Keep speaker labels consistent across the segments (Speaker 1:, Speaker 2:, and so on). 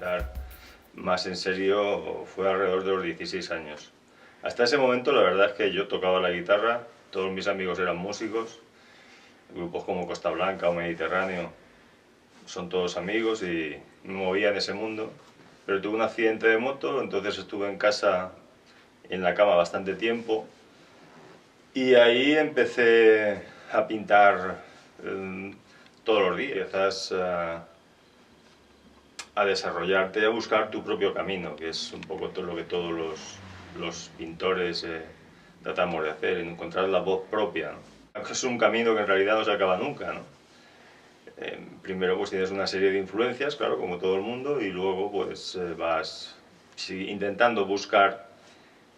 Speaker 1: pintar más en serio fue alrededor de los 16 años. Hasta ese momento la verdad es que yo tocaba la guitarra, todos mis amigos eran músicos, grupos como Costa Blanca o Mediterráneo son todos amigos y me movía en ese mundo. Pero tuve un accidente de moto, entonces estuve en casa, en la cama bastante tiempo y ahí empecé a pintar todos los días. Empiezas a desarrollarte y a buscar tu propio camino, que es un poco todo lo que todos los pintores tratamos de hacer, encontrar la voz propia, ¿no? Es un camino que en realidad no se acaba nunca, ¿no? Primero pues tienes una serie de influencias, claro, como todo el mundo, y luego pues vas intentando buscar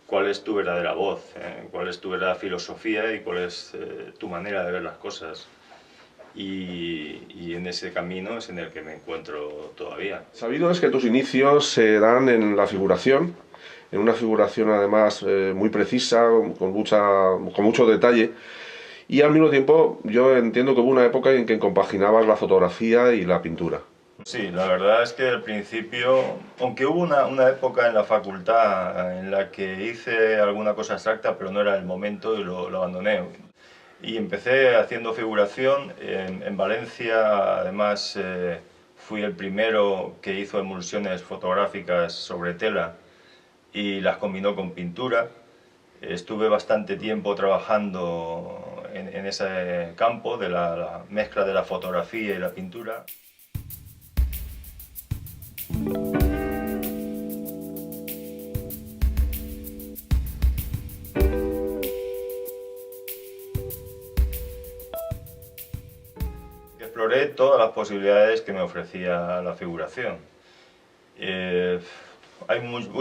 Speaker 1: cuál es tu verdadera voz, cuál es tu verdadera filosofía y cuál es tu manera de ver las cosas. Y en ese camino es en el que me encuentro todavía.
Speaker 2: Sabido es que tus inicios se dan en la figuración, en una figuración además muy precisa, con mucho detalle, y al mismo tiempo yo entiendo que hubo una época en que compaginabas la fotografía y la pintura.
Speaker 1: Sí, la verdad es que al principio, aunque hubo una época en la facultad en la que hice alguna cosa abstracta, pero no era el momento y lo abandoné. Y empecé haciendo figuración en Valencia, además fui el primero que hizo emulsiones fotográficas sobre tela y las combinó con pintura. Estuve bastante tiempo trabajando en ese campo de la mezcla de la fotografía y la pintura. Exploré todas las posibilidades que me ofrecía la figuración.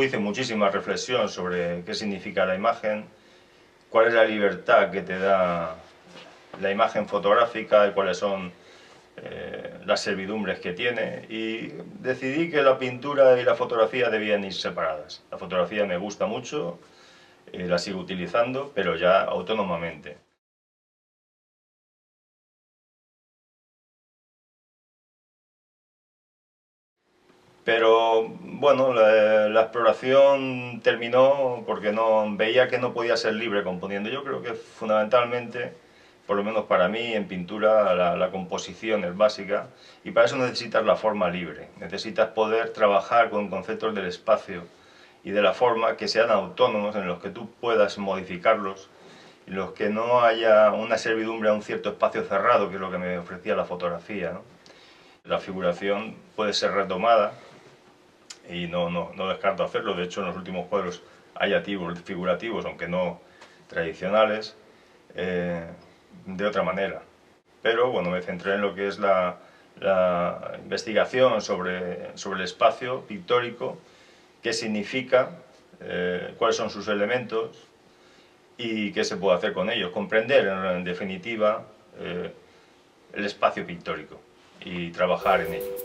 Speaker 1: Hice muchísima reflexión sobre qué significa la imagen, cuál es la libertad que te da la imagen fotográfica y cuáles son las servidumbres que tiene, y decidí que la pintura y la fotografía debían ir separadas. La fotografía me gusta mucho, la sigo utilizando, pero ya autónomamente. Pero bueno, la exploración terminó porque veía que no podía ser libre componiendo. Yo creo que fundamentalmente, por lo menos para mí, en pintura la composición es básica y para eso necesitas la forma libre. Necesitas poder trabajar con conceptos del espacio y de la forma que sean autónomos, en los que tú puedas modificarlos, en los que no haya una servidumbre a un cierto espacio cerrado, que es lo que me ofrecía la fotografía, ¿no? La figuración puede ser retomada y no descarto hacerlo. De hecho, en los últimos cuadros hay activos figurativos, aunque no tradicionales, de otra manera. Pero bueno, me centré en lo que es la investigación sobre el espacio pictórico, qué significa, cuáles son sus elementos y qué se puede hacer con ellos. Comprender, en definitiva, el espacio pictórico y trabajar en ello.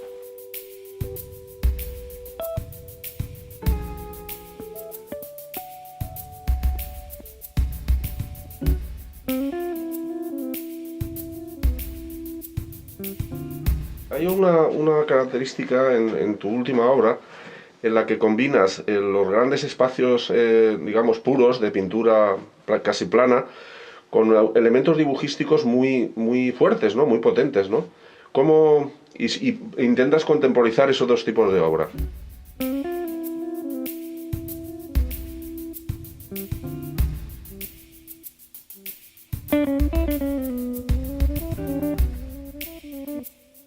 Speaker 2: Hay una característica en tu última obra en la que combinas los grandes espacios, digamos, puros de pintura casi plana, con elementos dibujísticos muy fuertes, ¿no? Muy potentes, ¿no? ¿Y intentas contemporizar esos dos tipos de obra?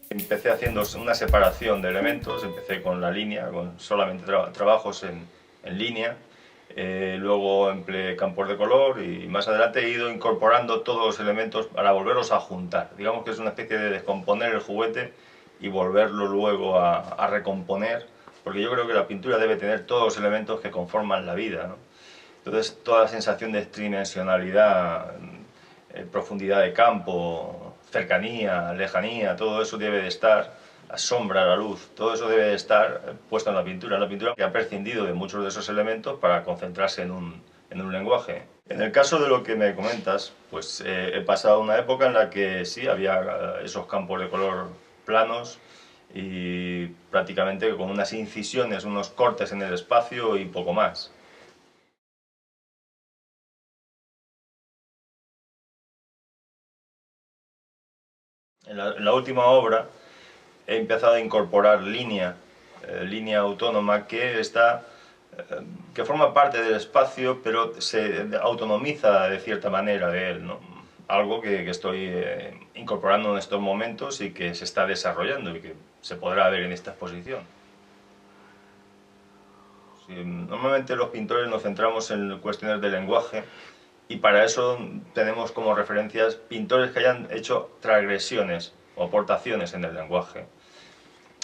Speaker 1: Empecé haciendo una separación de elementos, empecé con la línea, con solamente trabajos en línea, luego empleé campos de color y más adelante he ido incorporando todos los elementos para volverlos a juntar. Digamos que es una especie de descomponer el juguete y volverlo luego a recomponer, porque yo creo que la pintura debe tener todos los elementos que conforman la vida, ¿no? Entonces toda la sensación de tridimensionalidad, profundidad de campo, cercanía, lejanía, todo eso debe de estar, la sombra, la luz, todo eso debe de estar puesto en la pintura. La pintura que ha prescindido de muchos de esos elementos para concentrarse en un lenguaje. En el caso de lo que me comentas, pues he pasado una época en la que sí, había esos campos de color planos, y prácticamente con unas incisiones, unos cortes en el espacio y poco más. En la última obra he empezado a incorporar línea autónoma que forma parte del espacio, pero se autonomiza de cierta manera de él, ¿no? Algo que estoy incorporando en estos momentos y que se está desarrollando y que se podrá ver en esta exposición. Sí, normalmente los pintores nos centramos en cuestiones de lenguaje y para eso tenemos como referencias pintores que hayan hecho transgresiones o aportaciones en el lenguaje.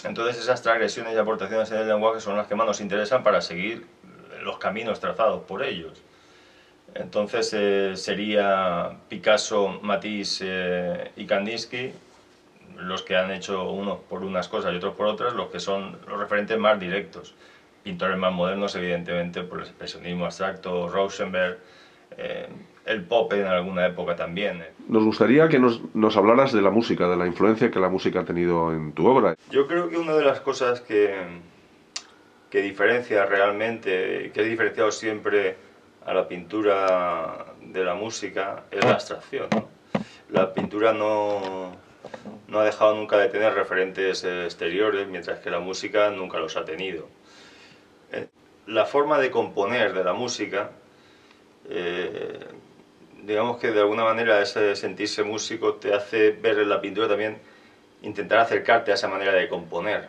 Speaker 1: Entonces esas transgresiones y aportaciones en el lenguaje son las que más nos interesan para seguir los caminos trazados por ellos. Entonces sería Picasso, Matisse y Kandinsky los que han hecho unos por unas cosas y otros por otras, los que son los referentes más directos. Pintores más modernos, evidentemente, por el expresionismo abstracto, Rauschenberg, el pop en alguna época también.
Speaker 2: Nos gustaría que nos hablaras de la música, de la influencia que la música ha tenido en tu obra.
Speaker 1: Yo creo que una de las cosas que diferencia realmente, que ha diferenciado siempre a la pintura de la música, es la abstracción, ¿no? La pintura no ha dejado nunca de tener referentes exteriores, mientras que la música nunca los ha tenido. La forma de componer de la música, digamos que de alguna manera ese sentirse músico te hace ver en la pintura también, intentar acercarte a esa manera de componer,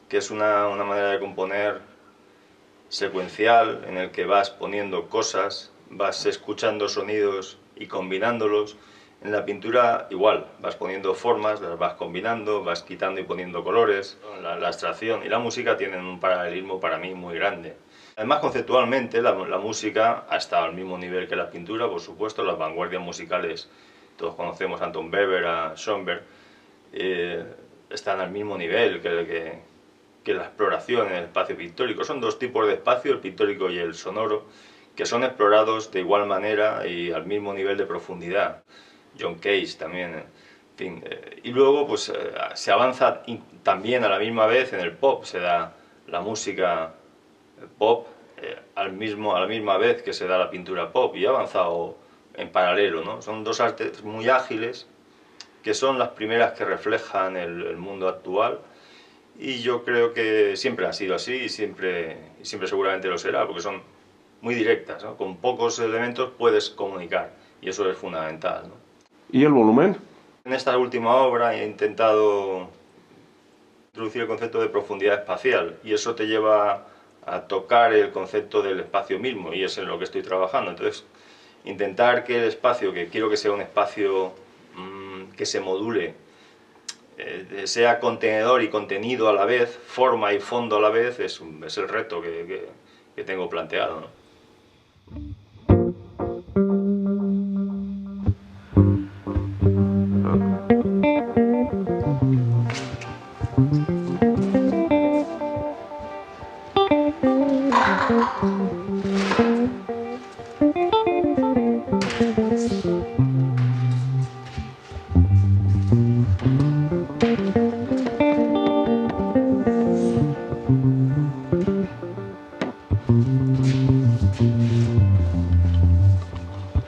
Speaker 1: que es una manera de componer secuencial, en el que vas poniendo cosas, vas escuchando sonidos y combinándolos. En la pintura igual, vas poniendo formas, las vas combinando, vas quitando y poniendo colores. La abstracción y la música tienen un paralelismo para mí muy grande. Además, conceptualmente, la música ha estado al mismo nivel que la pintura, por supuesto. Las vanguardias musicales, todos conocemos a Anton Weber, a Schoenberg, están al mismo nivel que la exploración en el espacio pictórico. Son dos tipos de espacio, el pictórico y el sonoro, que son explorados de igual manera y al mismo nivel de profundidad. John Cage también, en fin. Y luego pues se avanza también a la misma vez en el pop, se da la música pop a la misma vez que se da la pintura pop, y ha avanzado en paralelo, ¿no? Son dos artes muy ágiles que son las primeras que reflejan el mundo actual, y yo creo que siempre ha sido así y siempre seguramente lo será, porque son muy directas, ¿no? Con pocos elementos puedes comunicar y eso es fundamental, ¿no?
Speaker 2: ¿Y el volumen?
Speaker 1: En esta última obra he intentado introducir el concepto de profundidad espacial, y eso te lleva a tocar el concepto del espacio mismo, y es en lo que estoy trabajando. Entonces, intentar que el espacio, que quiero que sea un espacio que se module, sea contenedor y contenido a la vez, forma y fondo a la vez, es el reto que tengo planteado, ¿no?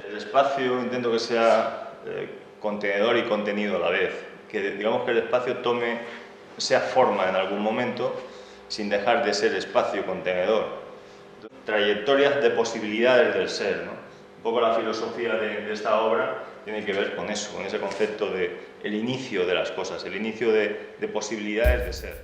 Speaker 1: El espacio intento que sea contenedor y contenido a la vez, que digamos que el espacio sea forma en algún momento, sin dejar de ser espacio contenedor. Trayectorias de posibilidades del ser, ¿no? Un poco la filosofía de esta obra tiene que ver con eso, con ese concepto de el inicio de las cosas, el inicio de posibilidades de ser.